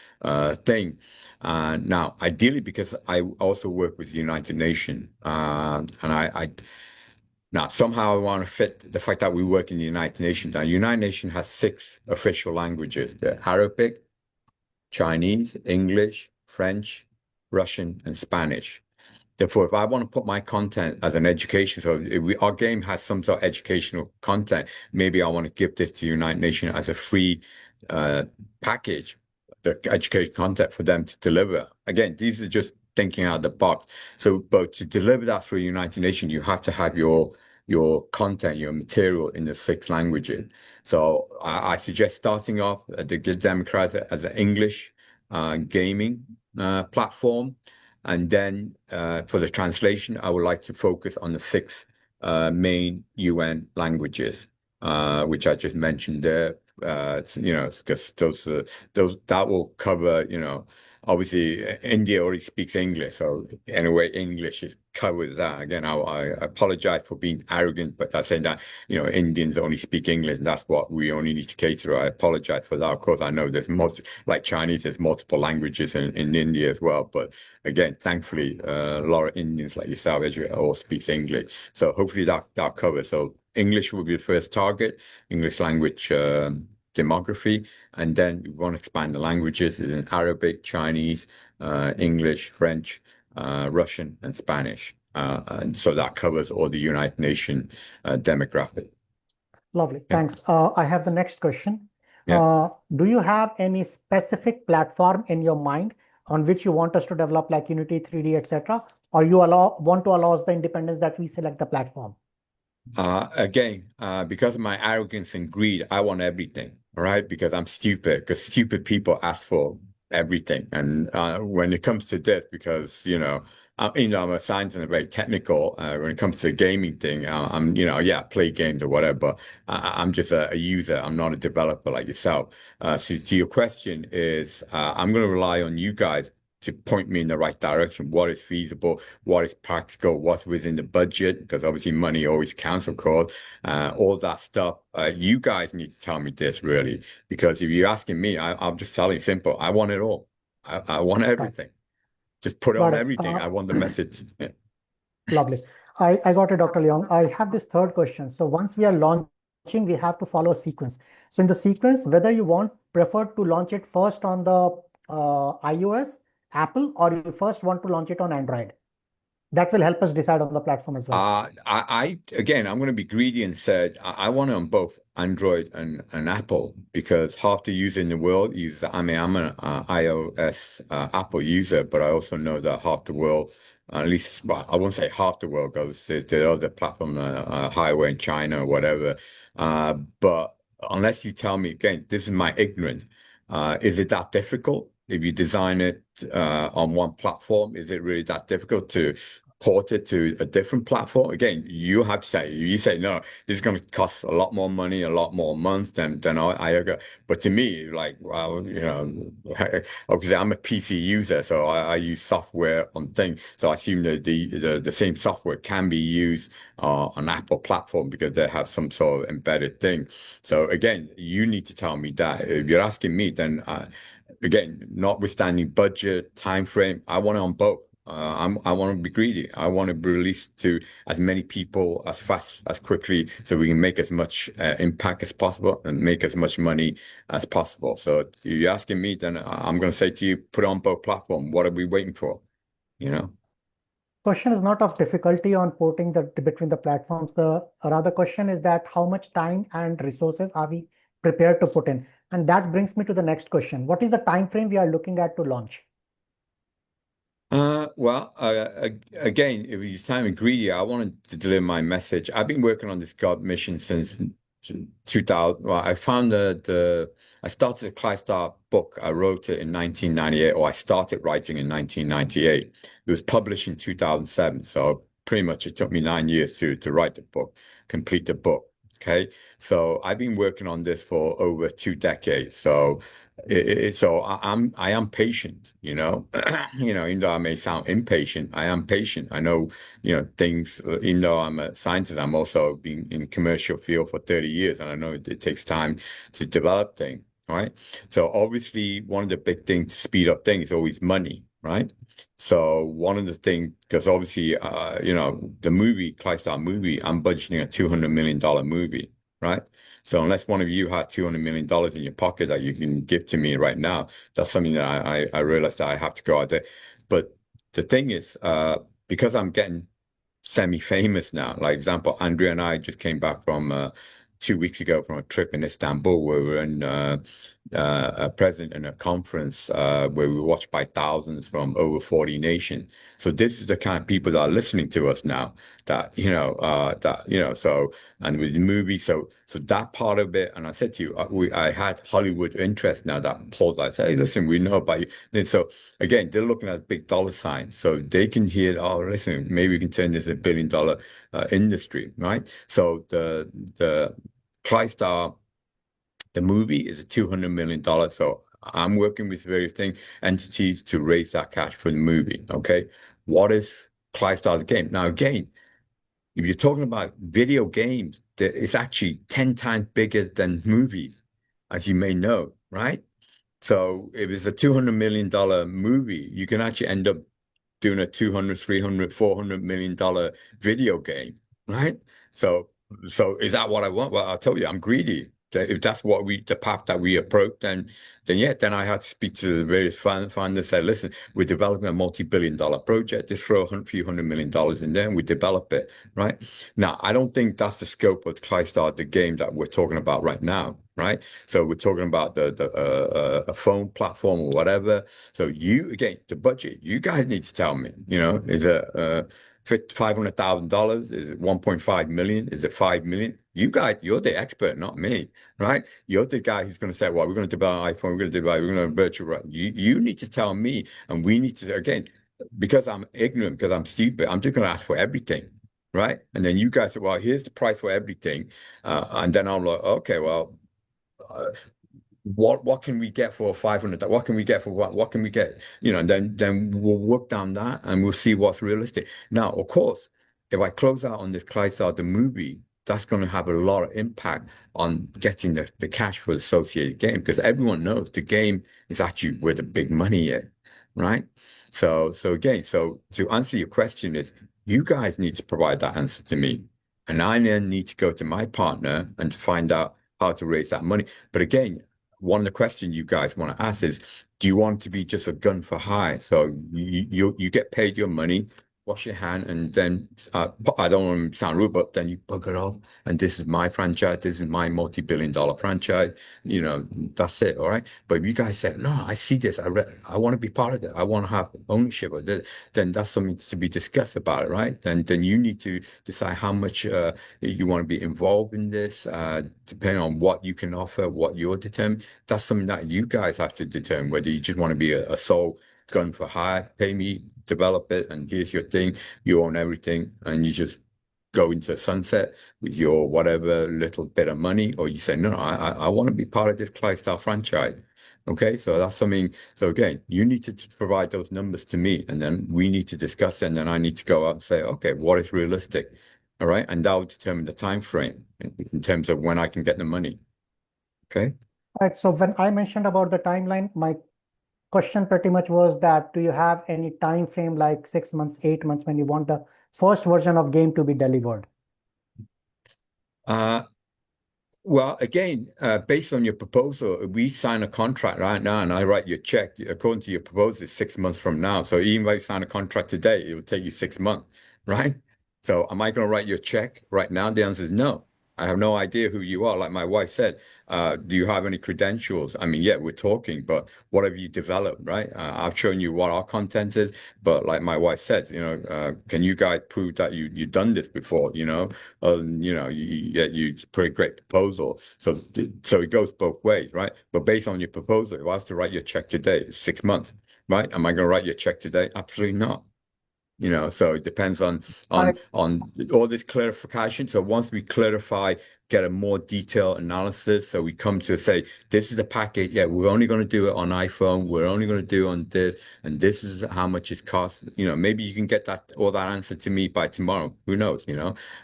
[SPEAKER 1] thing. Now, ideally, because I also work with the United Nations, and now somehow I want to fit the fact that we work in the United Nations. Now, United Nations has 6 official languages: the Arabic, Chinese, English, French, Russian, and Spanish. Therefore, if I want to put my content as an education, so if our game has some sort of educational content, maybe I want to give this to United Nations as a free package, the education content for them to deliver. Again, these are just thinking out of the box. So, but to deliver that through United Nations, you have to have your content, your material in the 6 languages. So I suggest starting off the Democrats as an English gaming platform. And then for the translation, I would like to focus on the 6 main UN languages, which I just mentioned there. Because those that will cover, obviously India already speaks English, so anyway, English is covered that. Again, I apologize for being arrogant, but that's saying that, Indians only speak English, and that's what we only need to cater to. I apologize for that. Of course, I know there's like Chinese, there's multiple languages in India as well, but again, thankfully, a lot of Indians like yourself, as you all speak English. So hopefully that covers. So English will be the first target, English language demography, and then we want to expand the languages in Arabic, Chinese, English, French, Russian, and Spanish. And so that covers all the United Nations demographic.
[SPEAKER 4] Lovely.
[SPEAKER 1] Yeah.
[SPEAKER 4] Thanks. I have the next question.
[SPEAKER 1] Yeah.
[SPEAKER 4] Do you have any specific platform in your mind on which you want us to develop, like Unity, 3D, etc., or you want to allow us the independence that we select the platform?
[SPEAKER 1] Again, because of my arrogance and greed, I want everything, all right? Because I'm stupid, because stupid people ask for everything. And when it comes to this, because, I'm a scientist and very technical. When it comes to the gaming thing, I play games or whatever, but I'm just a user. I'm not a developer like yourself. So to your question is, I'm going to rely on you guys to point me in the right direction. What is feasible? What is practical? What's within the budget? Because obviously money always counts, of course. All that stuff. You guys need to tell me this really, because if you're asking me, I'm just telling you simple. I want it all. I want everything. Just put on everything. I want the message. Yeah.
[SPEAKER 4] Lovely. I got it, Dr. Leong. I have this third question. So once we are launching, we have to follow a sequence. So in the sequence, whether you prefer to launch it first on the iOS, Apple, or you first want to launch it on Android. That will help us decide on the platform as well.
[SPEAKER 1] Again, I'm going to be greedy and said I want it on both Android and Apple, because half the user in the world uses. I'm an iOS Apple user, but I also know that half the world, at least, well, I won't say half the world, because the other platform, Highway in China or whatever. But unless you tell me again, this is my ignorance. Is it that difficult? If you design it on one platform, is it really that difficult to port it to a different platform, again, you have to say, you say, no, this is going to cost a lot more money, a lot more months than I agree. But to me, like, well, obviously I'm a PC user, so I use software on things. So I assume that the same software can be used on Apple platform because they have some sort of embedded thing. So again, you need to tell me that. If you're asking me, then again, notwithstanding budget, time frame, I want it on both. I want to be greedy. I want to be released to as many people as fast as quickly, so we can make as much impact as possible and make as much money as possible. So if you're asking me, then I'm going to say to you, put it on both platforms. What are we waiting for? You know.
[SPEAKER 4] Question is not of difficulty on porting between the platforms. The rather question is that how much time and resources are we prepared to put in? And that brings me to the next question. What is the time frame we are looking at to launch?
[SPEAKER 1] Well, again, if you time greedy, I wanted to deliver my message. I've been working on this God mission since 2000. Well, I started the KLYSTAR book. I wrote it in 1998, or I started writing in 1998. It was published in 2007. So pretty much it took me 9 years to write the book, complete the book. Okay. So I've been working on this for over 2 decades. So I am patient, even though I may sound impatient, I am patient. I know, things, even though I'm a scientist, I'm also been in commercial field for 30 years, and I know it takes time to develop things, right? So obviously, one of the big things to speed up things is always money, right? So one of the things, because obviously, the movie, KLYSTAR movie, I'm budgeting a $200 million movie, right? So unless one of you has $200 million in your pocket that you can give to me right now, that's something that I realized that I have to go out there. But the thing is, because I'm getting semi-famous now, like example, Andrea and I just came back from 2 weeks ago from a trip in Istanbul where we were in present in a conference where we were watched by thousands from over 40 nations. So this is the kind of people that are listening to us now. So and with the movie, so that part of it. And I said to you, I had Hollywood interest now that pulled. I say, hey, listen, we know about you. And so again, they're looking at big dollar signs, so they can hear, oh, listen, maybe we can turn this into $1 billion industry, right? So the KLYSTAR, the movie is a $200 million. So I'm working with various entities to raise that cash for the movie. Okay. What is KLYSTAR the game? Now, again, if you're talking about video games, it's actually 10 times bigger than movies, as you may know, right? So if it's a $200 million movie, you can actually end up doing a 200, 300, $400 million video game, right? So is that what I want? Well, I'll tell you, I'm greedy. If that's the path that we approach, then then I had to speak to the various funders, say, listen, we're developing a multi-billion-dollar project. Just throw a few $100 million in there, and we develop it, right? Now, I don't think that's the scope of KLYSTAR, the game that we're talking about right now, right? So we're talking about a phone platform or whatever. So again, the budget, you guys need to tell me, is it $500,000? Is it 1.5 million? Is it 5 million? You guys, you're the expert, not me, right? You're the guy who's going to say, well, we're going to develop an iPhone, we're going to virtual. You need to tell me, and we need to, again, because I'm ignorant, because I'm stupid, I'm just going to ask for everything, right? And then you guys say, well, here's the price for everything. And then I'm like, okay, well, what can we get for 500? What can we get for what can we get? And then we'll work down that and we'll see what's realistic. Now, of course, if I close out on this KLYSTAR the movie, that's going to have a lot of impact on getting the cash for the associated game, because everyone knows the game is actually where the big money is, right? So again, so to answer your question is, you guys need to provide that answer to me, and I then need to go to my partner and to find out how to raise that money. But again, one of the questions you guys want to ask is, do you want to be just a gun for hire? So you get paid your money, wash your hand, and then I don't want to sound rude, but then you bugger off. And this is my franchise. This is my multi-billion-dollar franchise. That's it. All right. But if you guys say, no, I see this. I want to be part of it. I want to have ownership of it. Then that's something to be discussed about it, right? Then you need to decide how much you want to be involved in this, depending on what you can offer, what you're determined. That's something that you guys have to determine, whether you just want to be a sole gun for hire, pay me, develop it, and here's your thing. You own everything, and you just go into sunset with your whatever little bit of money, or you say, no, I want to be part of this KLYSTAR franchise. Okay, so that's something. So again, you need to provide those numbers to me, and then we need to discuss it, and then I need to go out and say, okay, what is realistic? All right, and that will determine the time frame in terms of when I can get the money. Okay.
[SPEAKER 4] Right. So when I mentioned about the timeline, my question pretty much was that, do you have any time frame like 6 months, 8 months when you want the first version of game to be delivered?
[SPEAKER 1] Well, again, based on your proposal, we sign a contract right now and I write your check. According to your proposal, it's 6 months from now. So even if you sign a contract today, it will take you 6 months, right? So am I going to write your check right now? The answer is no. I have no idea who you are. Like my wife said, do you have any credentials? I mean, yeah, we're talking, but what have you developed, right? I've shown you what our content is, but like my wife said, can you guys prove that you've done this before? You put a great proposal. So it goes both ways, right? But based on your proposal, if I was to write your check today, it's 6 months, right? Am I going to write your check today? Absolutely not. So it depends on all this clarification. So once we clarify, get a more detailed analysis, so we come to say, this is the package. Yeah, we're only going to do it on iPhone. We're only going to do it on this, and this is how much it costs. Maybe you can get all that answer to me by tomorrow. Who knows?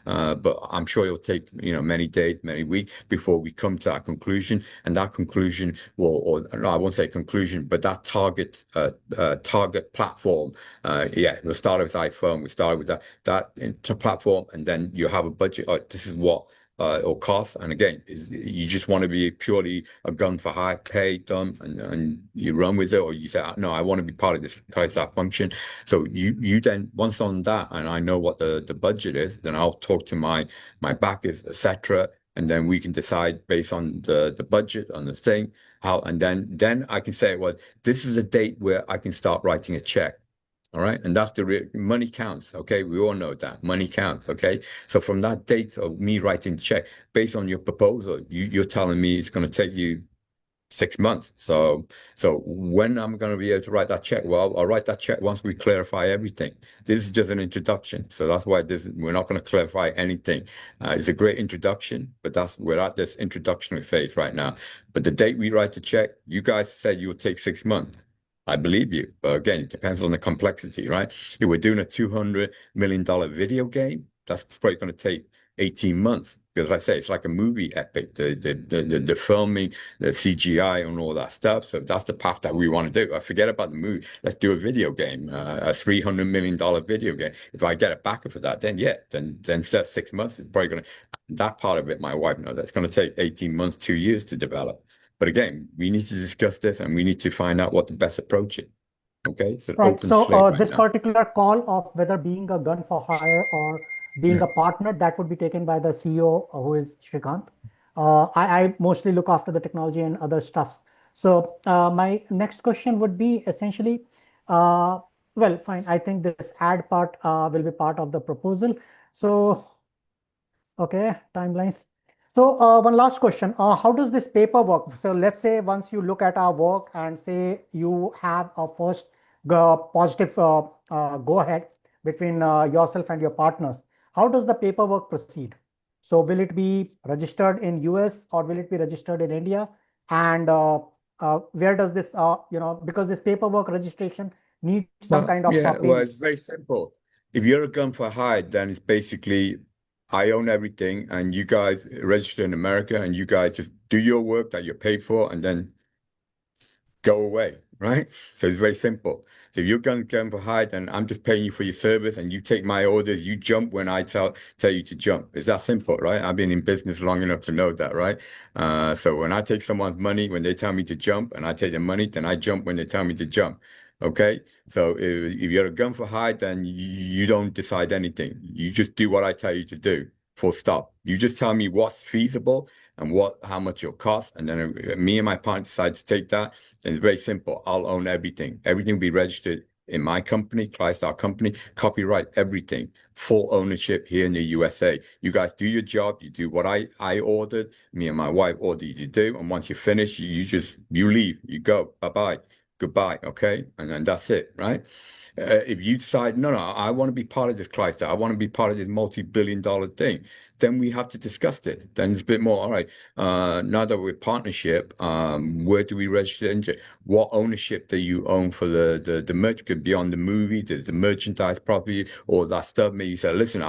[SPEAKER 1] But I'm sure it'll take many days, many weeks before we come to that conclusion. And that conclusion or no, I won't say conclusion, but that target platform. We'll start with iPhone. We started with that platform, and then you have a budget. This is what it'll cost. And again, you just want to be purely a gun for hire, pay, done, and you run with it, or you say, no, I want to be part of this KLYSTAR function. So you then, once on that, and I know what the budget is, then I'll talk to my backers, etc., and then we can decide based on the budget on the thing how, and then I can say, well, this is a date where I can start writing a check. All right. And that's money counts. Okay. We all know that money counts. Okay. So from that date of me writing the check, based on your proposal, you're telling me it's going to take you 6 months. So when I'm going to be able to write that check? Well, I'll write that check once we clarify everything. This is just an introduction. So that's why we're not going to clarify anything. It's a great introduction, but we're at this introductory phase right now. But the date we write the check, you guys said you will take 6 months. I believe you. But again, it depends on the complexity, right? If we're doing a $200 million video game, that's probably going to take 18 months. Because like I say, it's like a movie epic, the filming, the CGI and all that stuff. So that's the path that we want to do. I forget about the movie. Let's do a video game, a $300 million video game. If I get a backer for that, then instead of 6 months, it's probably going to, that part of it, my wife knows that's going to take 18 months, 2 years to develop. But again, we need to discuss this and we need to find out what the best approach is. Okay, so
[SPEAKER 4] right.
[SPEAKER 1] open
[SPEAKER 4] So
[SPEAKER 1] slate right
[SPEAKER 4] this
[SPEAKER 1] now.
[SPEAKER 4] particular call of whether being a gun for hire or being a partner, that would be taken by the CEO, who is Shrikant. I mostly look after the technology and other stuffs. So my next question would be essentially, well, fine. I think this ad part will be part of the proposal. So, okay, timelines. So one last question, how does this paper work? So let's say once you look at our work and say you have a first positive go ahead between yourself and your partners, how does the paperwork proceed? So will it be registered in US or will it be registered in India? And where does this, because this paperwork registration needs some kind of
[SPEAKER 1] well, it's very simple. If you're a gun for hire, then it's basically I own everything, and you guys register in America, and you guys just do your work that you're paid for, and then go away, right? So it's very simple. So if you're gun for hire, then I'm just paying you for your service, and you take my orders. You jump when I tell you to jump. It's that simple, right? I've been in business long enough to know that, right? So when I take someone's money, when they tell me to jump, and I take their money, then I jump when they tell me to jump. Okay, so if you're a gun for hire, then you don't decide anything. You just do what I tell you to do. Full stop. You just tell me what's feasible and how much it'll cost, and then me and my partner decide to take that. And it's very simple. I'll own everything. Everything will be registered in my company, KLYSTAR company. Copyright everything. Full ownership here in the USA. You guys do your job. You do what I ordered. Me and my wife ordered you to do. And once you finish, you leave. You go. Bye bye. goodbye, okay? And then that's it, right? If you decide, no, I want to be part of this KLYSTAR, I want to be part of this multi-billion-dollar thing, then we have to discuss this. Then it's a bit more, all right, now that we're partnership, where do we register into? What ownership do you own for the merch? Could be on the movie, the merchandise property, or that stuff. Maybe you say, listen,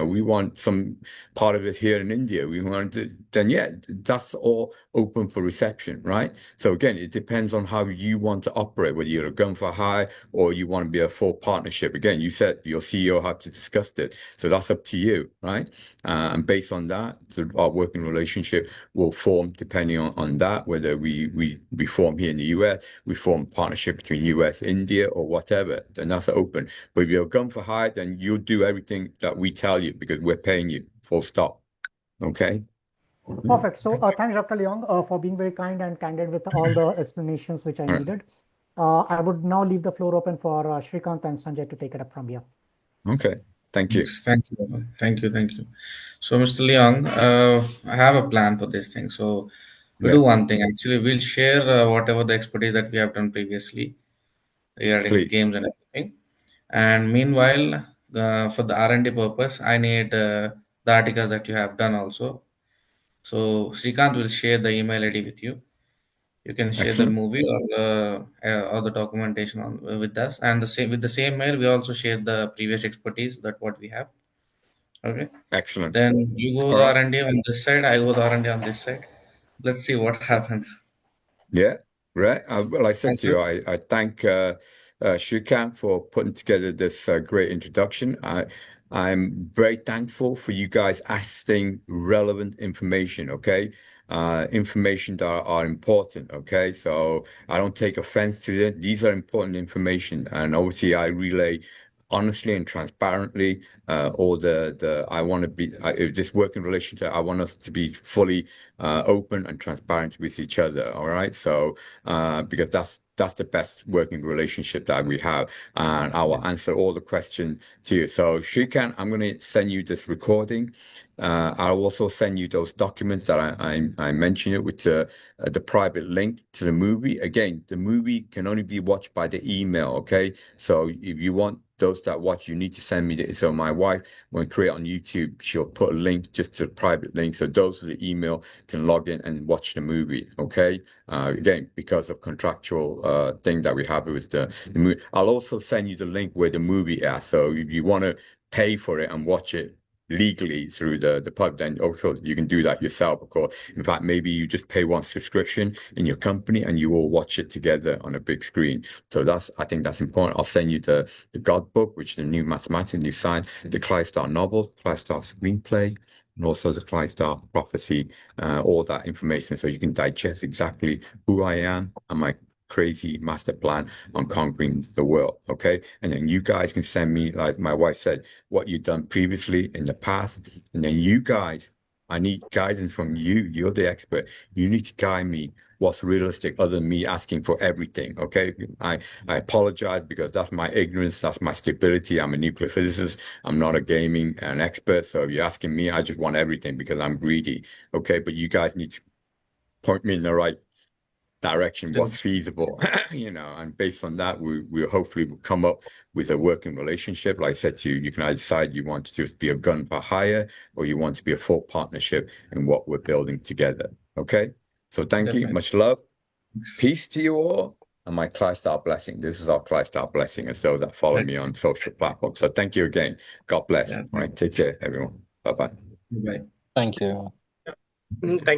[SPEAKER 1] we want some part of it here in India. We want to, then yeah, that's all open for reception, right? So again, it depends on how you want to operate, whether you're a gun for hire or you want to be a full partnership. Again, you said your CEO had to discuss it, so that's up to you, right? And based on that, our working relationship will form depending on that, whether we form here in the US, we form partnership between US, India, or whatever, then that's open. But if you're a gun for hire, then you'll do everything that we tell you because we're paying you, full stop. Okay?
[SPEAKER 4] Perfect. So thanks, Dr. Leong, for being very kind and candid with all the explanations which I
[SPEAKER 1] All right.
[SPEAKER 4] needed. I would now leave the floor open for Shrikant and Sanjay to take it up from here.
[SPEAKER 1] Okay. Thank you.
[SPEAKER 5] Thank you. Thank you. Thank you. So, Mr. Leong, I have a plan for this thing. So, we'll do one thing. Actually, we'll share whatever the expertise that we have done previously regarding the
[SPEAKER 1] Please.
[SPEAKER 5] games and everything. And meanwhile, for the R&D purpose, I need the articles that you have done also. So, Srikanth will share the email ID with you. You can share the
[SPEAKER 1] Excellent.
[SPEAKER 5] movie or the documentation with us, and with the same mail, we also share the previous expertise that what we have. Okay.
[SPEAKER 1] Excellent.
[SPEAKER 5] Then you go
[SPEAKER 1] All
[SPEAKER 5] the
[SPEAKER 1] right.
[SPEAKER 5] R&D on this side, I go the R&D on this side. Let's see what happens.
[SPEAKER 1] Yeah, right. Well, I said
[SPEAKER 5] Thanks,
[SPEAKER 1] to you,
[SPEAKER 5] sir.
[SPEAKER 1] I thank Shrikant for putting together this great introduction. I'm very thankful for you guys asking relevant information, okay? Information that are important, okay? So I don't take offense to it. These are important information, and obviously I relay honestly and transparently all I want to be this working relationship. I want us to be fully open and transparent with each other. All right. So because that's the best working relationship that we have, and I will
[SPEAKER 5] Yes.
[SPEAKER 1] answer all the questions to you. So Shrikant, I'm going to send you this recording. I'll also send you those documents that I mentioned it with the private link to the movie. Again, the movie can only be watched by the email. Okay. So if you want those that watch, you need to send me so my wife, when we create on YouTube, she'll put a link just to the private link. So those with the email can log in and watch the movie. Okay. Again, because of contractual thing that we have with the movie. I'll also send you the link where the movie is. So if you want to pay for it and watch it legally through the pub, then also you can do that yourself, of course. In fact, maybe you just pay one subscription in your company and you all watch it together on a big screen. So I think that's important. I'll send you the God book, which is the new mathematics, new science, the KLYSTAR novel, KLYSTAR screenplay, and also the KLYSTAR prophecy, all that information so you can digest exactly who I am and my crazy master plan on conquering the world. Okay. And then you guys can send me, like my wife said, what you've done previously in the past. And then you guys, I need guidance from you. You're the expert. You need to guide me what's realistic other than me asking for everything. Okay. I apologize because that's my ignorance. That's my stupidity. I'm a nuclear physicist. I'm not a gaming an expert. So if you're asking me, I just want everything because I'm greedy. Okay. But you guys need to point me in the right direction, what's feasible, and based on that, we hopefully will come up with a working relationship. Like I said to you, you can either decide you want to just be a gun for hire or you want to be a full partnership in what we're building together. Okay. So thank you. Much love. Peace to you all. And my KLYSTAR blessing. This is our KLYSTAR blessing as those that follow me on social platforms. So thank you again. God bless. All right. Take care, everyone. Bye-bye.
[SPEAKER 5] Bye.
[SPEAKER 6] Thank you.
[SPEAKER 3] Thank